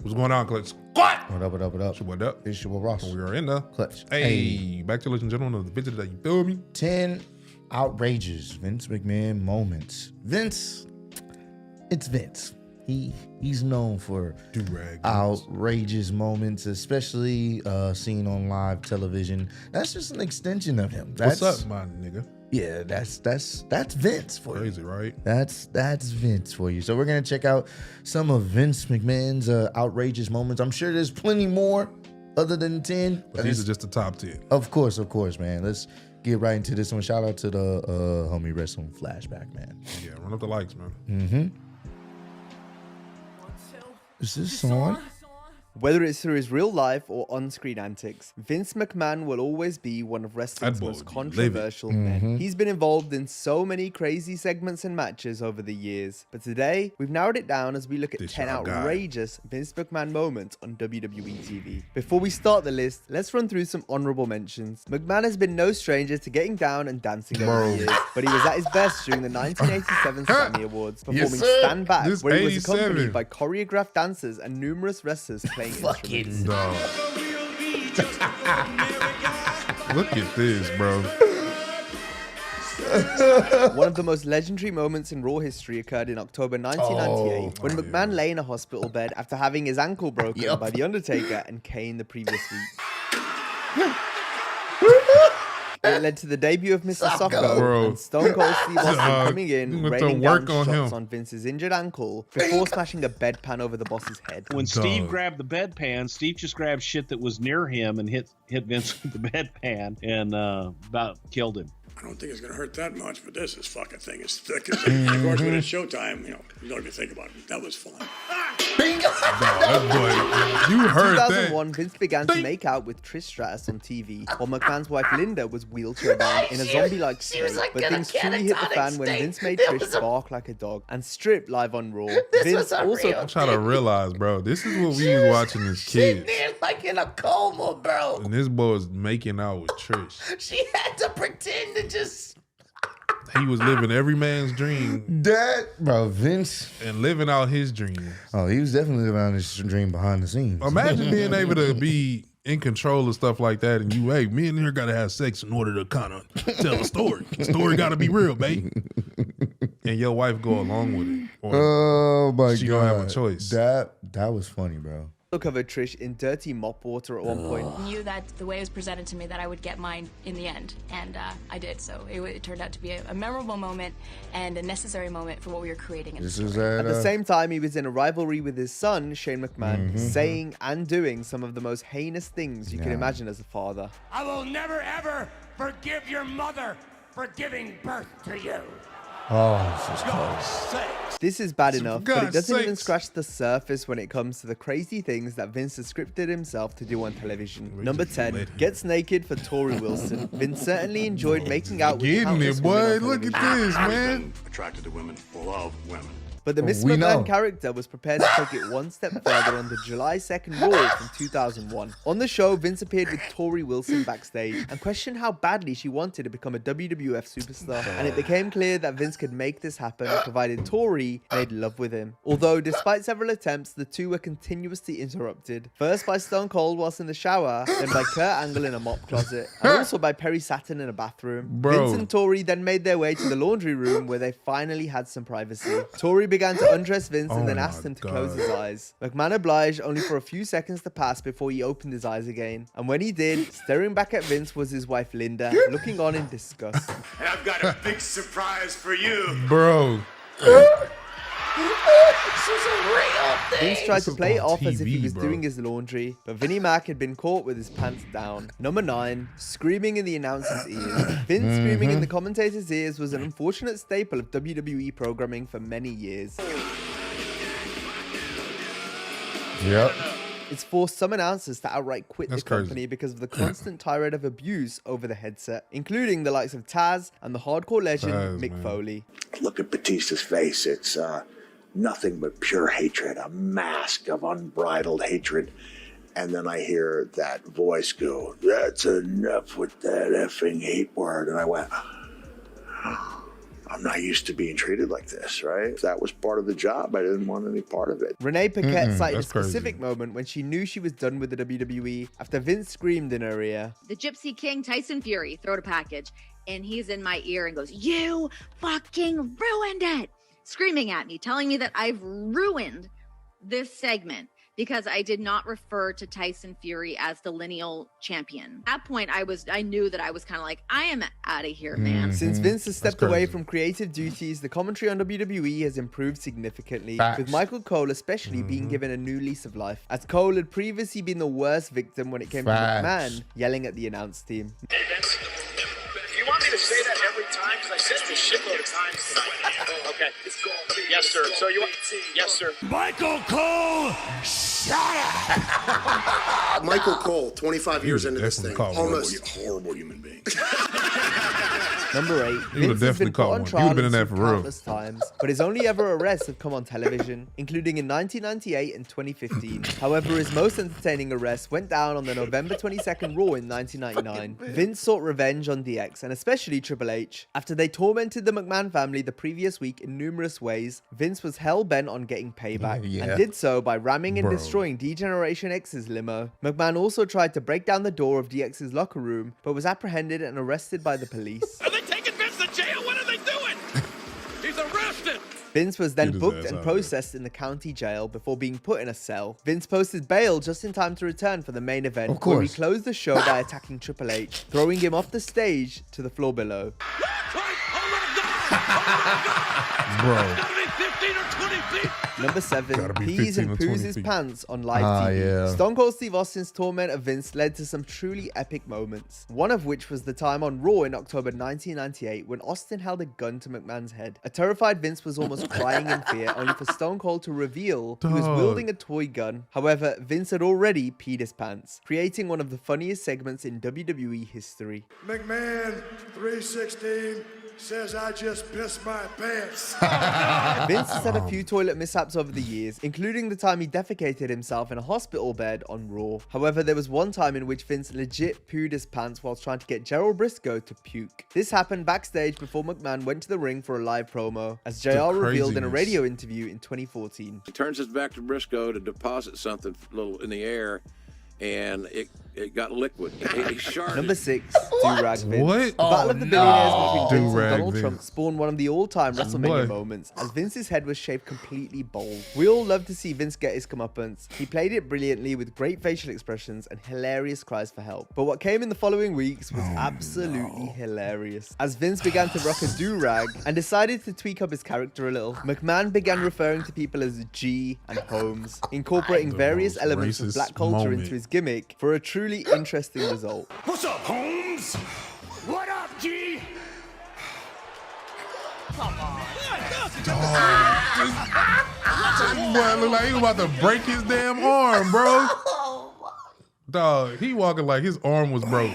What's going on, Clutch? What? What up, what up, what up? What up? It's your boy Ross. We are in the Clutch. Hey, back to ladies and gentlemen of the video today. You feel me? 10 outrageous Vince McMahon moments. Vince, it's Vince. He's known for outrageous moments, especially seen on live television. That's just an extension of him. What's up, my nigga? Yeah, that's Vince for Crazy, you. right? That's Vince for you. So we're gonna check out some of Vince McMahon's outrageous moments. I'm sure there's plenty more other than 10. But these are just the top 10. Of course, man. Let's get right into this one. Shout out to the homie Wrestling Flashback, man. Yeah, run up the likes, man. Mm-hmm. Is this on? Whether it's through his real life or on-screen antics, Vince McMahon will always be one of wrestling's most controversial men. He's been involved in so many crazy segments and matches over the years, but today we've narrowed it down as we look at 10 outrageous Vince McMahon moments on WWE TV. Before we start the list, let's run through some honorable mentions. McMahon has been no stranger to getting down and dancing over the years, but he was at his best during the 1987 Sammy Awards, performing Stand Back, where he was accompanied by choreographed dancers and numerous wrestlers playing fucking dog. Look at this, bro. One of the most legendary moments in Raw history occurred in October 1998 when McMahon lay in a hospital bed after having his ankle broken by The Undertaker and Kane the previous week. It led to the debut of Mr. Socko and Stone Cold Steve Austin coming in, raining down shots on Vince's injured ankle before smashing a bedpan over the boss's head. When Steve grabbed the bedpan, Steve just grabbed shit that was near him and hit Vince with the bedpan and about killed him. I don't think it's going to hurt that much, but this fucking thing is thick. Of course, when it's showtime, you don't even think about it. That was fun. You heard 2001, that. Vince began to make out with Trish Stratus on TV, while McMahon's wife Linda was wheelchair-bound in a zombie-like state. But things truly hit the fan when Vince made Trish bark like a dog and strip live on Raw. Vince also... I'm trying to realize, bro, this is what we was watching as kids. There like in a coma, bro. And this boy was making out with Trish. She had to pretend to just... He was living every man's dream. Bro, Vince. And living out his dream. Oh, he was definitely living out his dream behind the scenes. Imagine being able to be in control of stuff like that and you, hey, me and her got to have sex in order to kind of tell a story. The story got to be real, babe. And your wife go along with it. Oh, my God. She don't have a choice. That was funny, bro. Covered Trish in dirty mop water at one point. Knew that the way it was presented to me that I would get mine in the end, and I did. So it turned out to be a memorable moment and a necessary moment for what we were creating. At the same time, he was in a rivalry with his son, Shane McMahon, saying and doing some of the most heinous things you can imagine as a father. I will never, ever forgive your mother for giving birth to you. Oh, this is close. This is bad enough, but it doesn't even scratch the surface when it comes to the crazy things that Vince has scripted himself to do on television. Number 10, gets naked for Tori Wilson. Vince certainly enjoyed making out with countless women on Look at this, man. Attracted to women, love women. But the Miss McMahon character was prepared to take it one step further on the July 2nd Raw from 2001. On the show, Vince appeared with Tori Wilson backstage and questioned how badly she wanted to become a WWF superstar. And it became clear that Vince could make this happen, provided Tori made love with him. Although, despite several attempts, the two were continuously interrupted. First by Stone Cold whilst in the shower, then by Kurt Angle in a mop closet, and also by Perry Saturn in a bathroom. Vince and Tori then made their way to the laundry room where they finally had some privacy. Tori began to undress Vince and then asked him to close his eyes. McMahon obliged only for a few seconds to pass before he opened his eyes again. And when he did, staring back at Vince was his wife Linda, looking on in disgust. And I've got a big surprise for you. Bro. Vince tried to play it off as if he was doing his laundry, but Vinnie Mac had been caught with his pants down. Number 9, screaming in the announcer's ears. Vince screaming in the commentator's ears was an unfortunate staple of WWE programming for many years. Yep. It's forced some announcers to outright quit the company because of the constant tirade of abuse over the headset, including the likes of Taz and the hardcore legend Mick Foley. Look at Batista's face. It's nothing but pure hatred, a mask of unbridled hatred. And then I hear that voice go, "That's enough with that effing hate word." And I went, I'm not used to being treated like this, right? That was part of the job. I didn't want any part of it. Renee Paquette cited a that's crazy. specific moment when she knew she was done with the WWE after Vince screamed in her ear. The Gypsy King, Tyson Fury, throwed a package, and he's in my ear and goes, "You fucking ruined it!" Screaming at me, telling me that I've ruined this segment because I did not refer to Tyson Fury as the lineal champion. At that point, I knew that I was kind of like, I am out of here, man. Since Vince has stepped That's away crazy. from creative duties, the commentary on WWE has improved significantly, Facts. with Michael Cole especially being given a new lease of life, as Cole had previously been the worst victim when it came Facts. to McMahon yelling at the announce team. Hey, Vince, do you want me to say that every time? Because I said it a shitload of times tonight. Okay. Yes, sir. So you want... Yes, sir. Michael Cole, shut up! Michael Cole, 25 years into this thing. definitely caught one. Almost. Horrible human being. Number 8, He would've Vince has definitely been caught put on one. He trial would've been in there for real. countless times, but his only ever arrests have come on television, including in 1998 and 2015. However, his most entertaining arrest went down on the November 22nd Raw in 1999. Vince sought revenge on DX, and especially Triple H. After they tormented the McMahon family the previous week in numerous ways, Vince was hell-bent on getting payback, Yeah. and did so by ramming and Bro. destroying D-Generation X's limo. McMahon also tried to break down the door of DX's locker room, but was apprehended and arrested by the police. Are they taking Vince to jail? What are they doing? He's arrested! Vince was then Get his booked ass and out of there. processed in the county jail before being put in a cell. Vince posted bail just in time to return for the main event, Of where he course. closed the show by attacking Triple H, throwing him off the stage to the floor below. Bro. 15 or 20 feet! Number 7, Gotta be pees 15 and or poos 20 his feet. pants on live Ah, TV. yeah. Stone Cold Steve Austin's torment of Vince led to some truly epic moments. One of which was the time on Raw in October 1998 when Austin held a gun to McMahon's head. A terrified Vince was almost crying in fear, only for Stone Cold to reveal he was Dog. wielding a toy gun. However, Vince had already peed his pants, creating one of the funniest segments in WWE history. McMahon 316 says I just pissed my pants. Vince has had a few toilet mishaps over the years, including the time he defecated himself in a hospital bed on Raw. However, there was one time in which Vince legit pooed his pants whilst trying to get Gerald Briscoe to puke. This happened backstage before McMahon went to the ring for a live promo, as JR revealed in a craziness. radio interview in 2014. He turns his back to Briscoe to deposit something a little in the air, and it got liquid. He sharded. Number 6, Do-Rag Vince. What? The Battle of the Billionaires between Vince and Do-Rag Donald Vince. Trump spawned one of the all-time WrestleMania What? moments, as Vince's head was shaved completely bald. We all love to see Vince get his comeuppance. He played it brilliantly with great facial expressions and hilarious cries for help. But what came in the following weeks was absolutely hilarious. As Vince began to rock a do-rag and decided to tweak up his character a little, McMahon began referring to people as G and Holmes, incorporating The various most elements of racist black culture moment. into his gimmick for a truly interesting result. What's up, Holmes? What up, G? Come on. Boy, look like he was about to break his damn arm, bro. Dog, he walking like his arm was broke.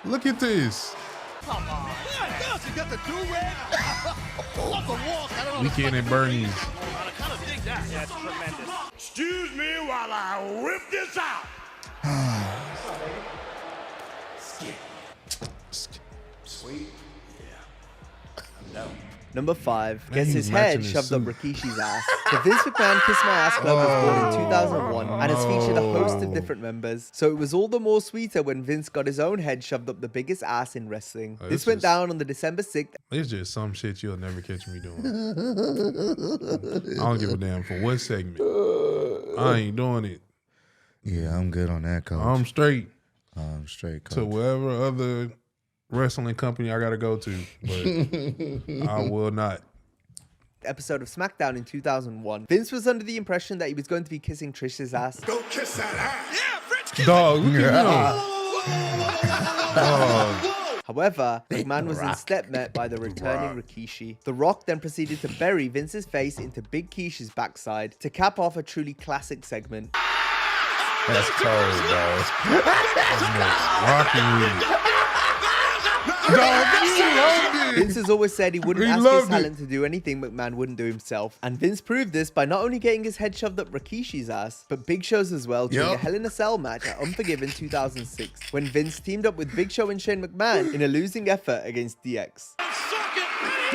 Look at this. Come on. You got the do-rag? Off the walk. I don't know. Weekend at Bernie's. I kind of dig that. That's tremendous. Excuse me while I whip this out. Number 5 Man, gets he his was head matching his shoved up suit. Rikishi's ass. The Vince McMahon Kiss My Ass Club was born in 2001 and has featured a host of different members. So it was all the more sweeter when Vince got his own head shoved up the biggest ass in wrestling. Oh, This it's went just- down on the December 6th. It's just some shit you'll never catch me doing. I don't give a damn for what segment. I ain't doing it. Yeah, I'm good on that, coach. I'm straight I'm straight, coach. to whatever other wrestling company I gotta go to, but I will not. Episode of SmackDown in 2001. Vince was under the impression that he was going to be kissing Trish's ass. Go kiss that ass. Yeah, French kiss. Dog, look at him. However, McMahon was instead met by the returning Rikishi. The Rock then proceeded to bury Vince's face into Big Keish's backside to cap off a truly classic segment. That's cold, bro. Rocking with it. Dog, he loved it. Vince has always said he wouldn't He ask his loved it. talent to do anything McMahon wouldn't do himself. And Vince proved this by not only getting his head shoved up Rikishi's ass, but Big Show's as well during a Yup. Hell in a Cell match at Unforgiven 2006, when Vince teamed up with Big Show and Shane McMahon in a losing effort against DX. Suck it,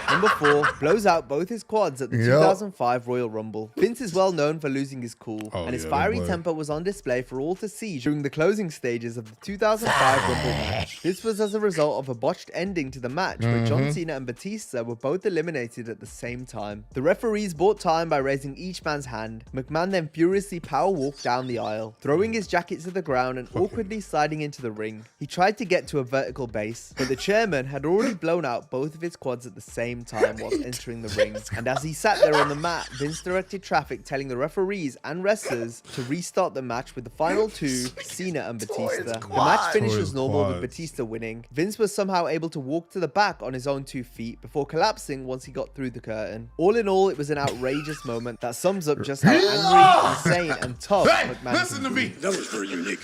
Number 4, blows out both his quads at the 2005 Royal Rumble. Vince is well known for losing his cool, and his fiery temper was on display for all to see during the closing stages of the 2005 Rumble match. This was as a result of a botched ending to the match where John Cena and Batista were both eliminated at the same time. The referees bought time by raising each man's hand. McMahon then furiously power walked down the aisle, throwing his jacket to the ground and awkwardly sliding into the ring. He tried to get to a vertical base, but the chairman had already blown out both of his quads at the same time whilst entering the ring. And as he sat there on the mat, Vince directed traffic, telling the referees and wrestlers to restart the match with the final two, Cena and Batista. The match finished as normal with Batista winning. Vince was somehow able to walk to the back on his own 2 feet before collapsing once he got through the curtain. All in all, it was an outrageous moment that sums up just how angry, insane, and tough McMahon can be. That was very unique.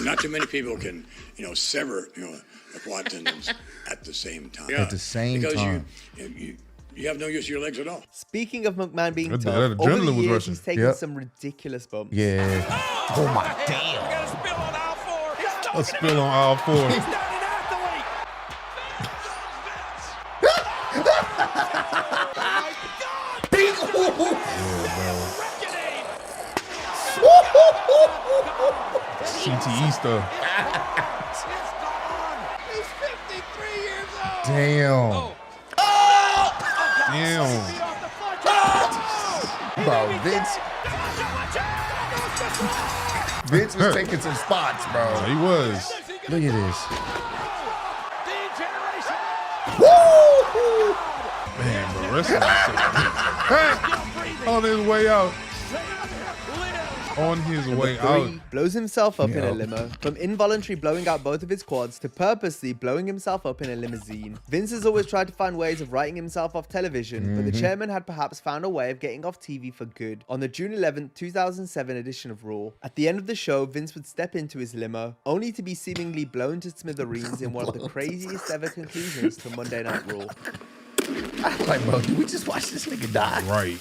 Not too many people can, sever, the quad tendons at the same time. At the same time. Because you have no use of your legs at all. Speaking of McMahon being tough, that over the adrenaline was years, rushing. he's taken some ridiculous bumps. Yeah. Oh my damn. A spill on all 4. CTE stuff. Damn. Damn. Bro, Vince was taking some spots, bro. Yeah, he was. Look at this. Man, bro, wrestling is so on his way out. On his way out. Blows himself up in a limo. From involuntary blowing out both of his quads to purposely blowing himself up in a limousine. Vince has always tried to find ways of writing himself off television, but the chairman had perhaps found a way of getting off TV for good. On the June 11th, 2007 edition of Raw, at the end of the show, Vince would step into his limo, only to be seemingly blown to smithereens in one of the craziest ever conclusions to Monday Night Raw. Like, bro, did we just watch this nigga die? Right.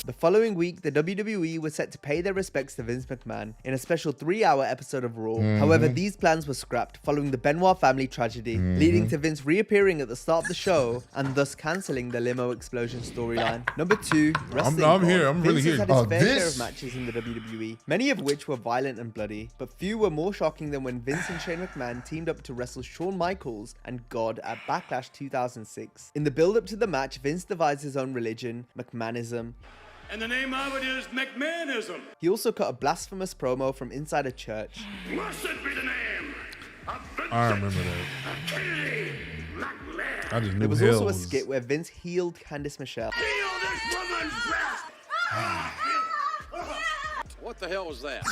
The following week, the WWE were set to pay their respects to Vince McMahon in a special 3-hour episode of Raw. However, these plans were scrapped following the Benoit family tragedy, leading to Vince reappearing at the start of the show and thus cancelling the limo explosion storyline. Number 2, wrestling. I'm here. I'm really Vince here. has had his fair share of matches in the WWE, many of which were violent and bloody, but few were more shocking than when Vince and Shane McMahon teamed up to wrestle Shawn Michaels and God at Backlash 2006. In the build-up to the match, Vince devised his own religion, McMahonism. And the name of it is McMahonism. He also cut a blasphemous promo from inside a church. Blessed be the name of I remember that. I just knew There was hell also a was... skit where Vince healed Candice Michelle. Heal this woman's breath. What the hell was that?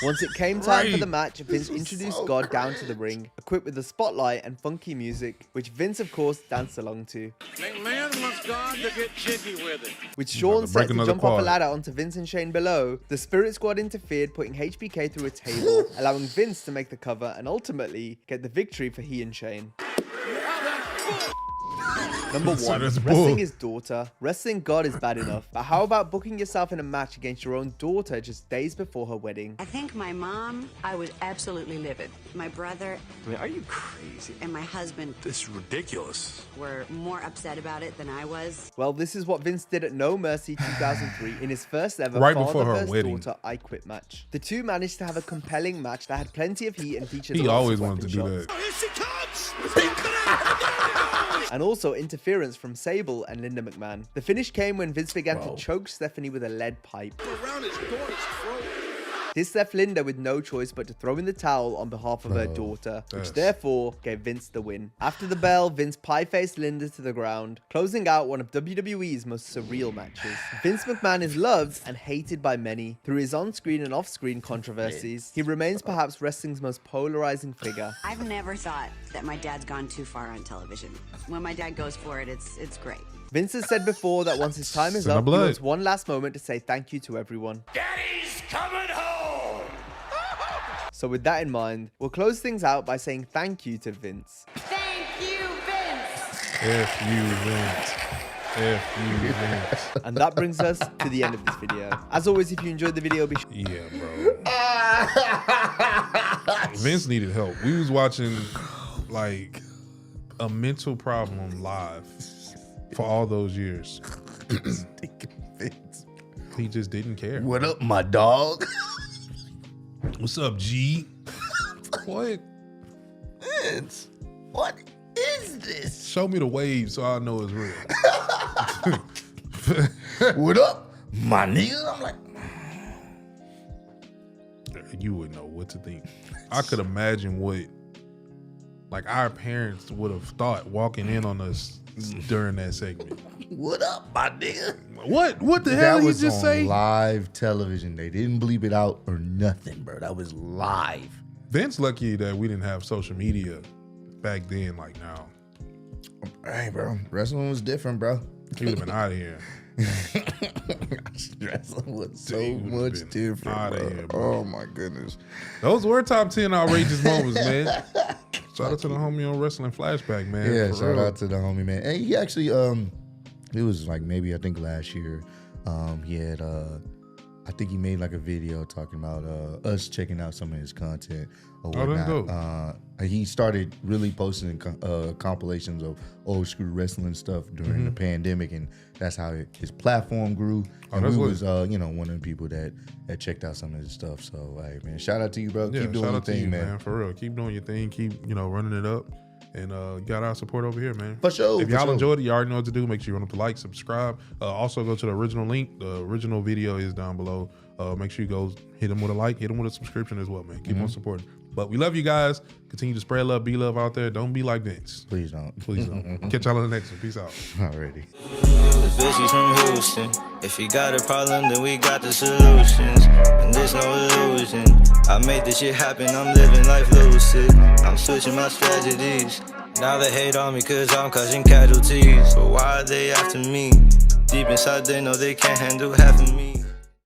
Once it came time for the match, Vince introduced God down to the ring, equipped with a spotlight and funky music, which Vince, of course, danced along to. McMahon wants God to get jiggy with it. With Shawn to set break to another jump off a quad. ladder onto Vince and Shane below, the Spirit Squad interfered, putting HBK through a table, allowing Vince to make the cover and ultimately get the victory for he and Shane. Number 1, that's wrestling bull. his daughter. Wrestling God is bad enough, but how about booking yourself in a match against your own daughter just days before her wedding? I think my mom, I was absolutely livid. My brother, I mean, are you crazy? and my husband This is ridiculous. were more upset about it than I was. Well, this is what Vince did at No Mercy 2003 in his first ever Right father before her versus wedding. daughter I Quit match. The two managed to have a compelling match that had plenty of heat and featured He lots always of wanted to do weapon that. shots. Here she comes. And also interference from Sable and Linda McMahon. The finish came when Vince began to choke Stephanie with a lead pipe. Around his daughter's throat. This left Linda with no choice but to throw in the towel on behalf of her daughter, which therefore gave Vince the win. After the bell, Vince pie-faced Linda to the ground, closing out one of WWE's most surreal matches. Vince McMahon is loved and hated by many. Through his on-screen and off-screen controversies, he remains perhaps wrestling's most polarizing figure. I've never thought that my dad's gone too far on television. When my dad goes for it, it's great. Vince has said before that once his time is Son of up, he blood. wants one last moment to say thank you to everyone. Daddy's coming home. So with that in mind, we'll close things out by saying thank you to Vince. Thank you, Vince. F you, Vince. F you, Vince. And that brings us to the end of this video. As always, if you enjoyed the video, be sure. Yeah, bro. Vince needed help. We was watching like a mental problem live for all those years. He just didn't care. What up, my dog? What's up, G? What? What is this? Show me the wave so I know it's real. What up, my nigga? I'm like, you wouldn't know what to think. I could imagine what like our parents would have thought walking in on us during that segment. What up, my nigga? What the hell That did was you just on say? live television. They didn't bleep it out or nothing, bro. That was live. Vince lucky that we didn't have social media back then like now. Hey, bro. Wrestling was different, bro. He would have been out of here. Wrestling was so much different, bro. Here, bro. Oh, my goodness. Those were top 10 outrageous moments, man. Shout out to the homie on Wrestling Flashback, man. Yeah, for shout real. out to the homie, man. And he actually, it was like maybe I think last year, he had, I think he made like a video talking about us checking out some of his content or Oh, that's whatnot. He started really posting compilations of old school wrestling stuff during the pandemic, and that's how his platform grew. And that's we lit. was, one of the people that checked out some of his stuff. So, hey, man, shout out to you, bro. Yeah, Keep doing shout your out to thing, you, man. For real. Keep doing your thing. Keep, running it up. And you got our support over here, man. For sure. If for y'all sure. enjoyed it, you already know what to do. Make sure you run up the like, subscribe. Also, go to the original link. The original video is down below. Make sure you go hit them with a like, hit them with a subscription as well, man. Keep on supporting. But we love you guys. Continue to spread love, be love out there. Don't be like Vince. Please don't. Please don't. Catch y'all on the next one. Peace out. Already. The bitch is from Houston. If you got a problem, then we got the solutions. And there's no illusion. I made this shit happen, I'm living life lucid. I'm switching my strategies. Now they hate on me cause I'm causing casualties. So why are they after me? Deep inside they know they can't handle half of me.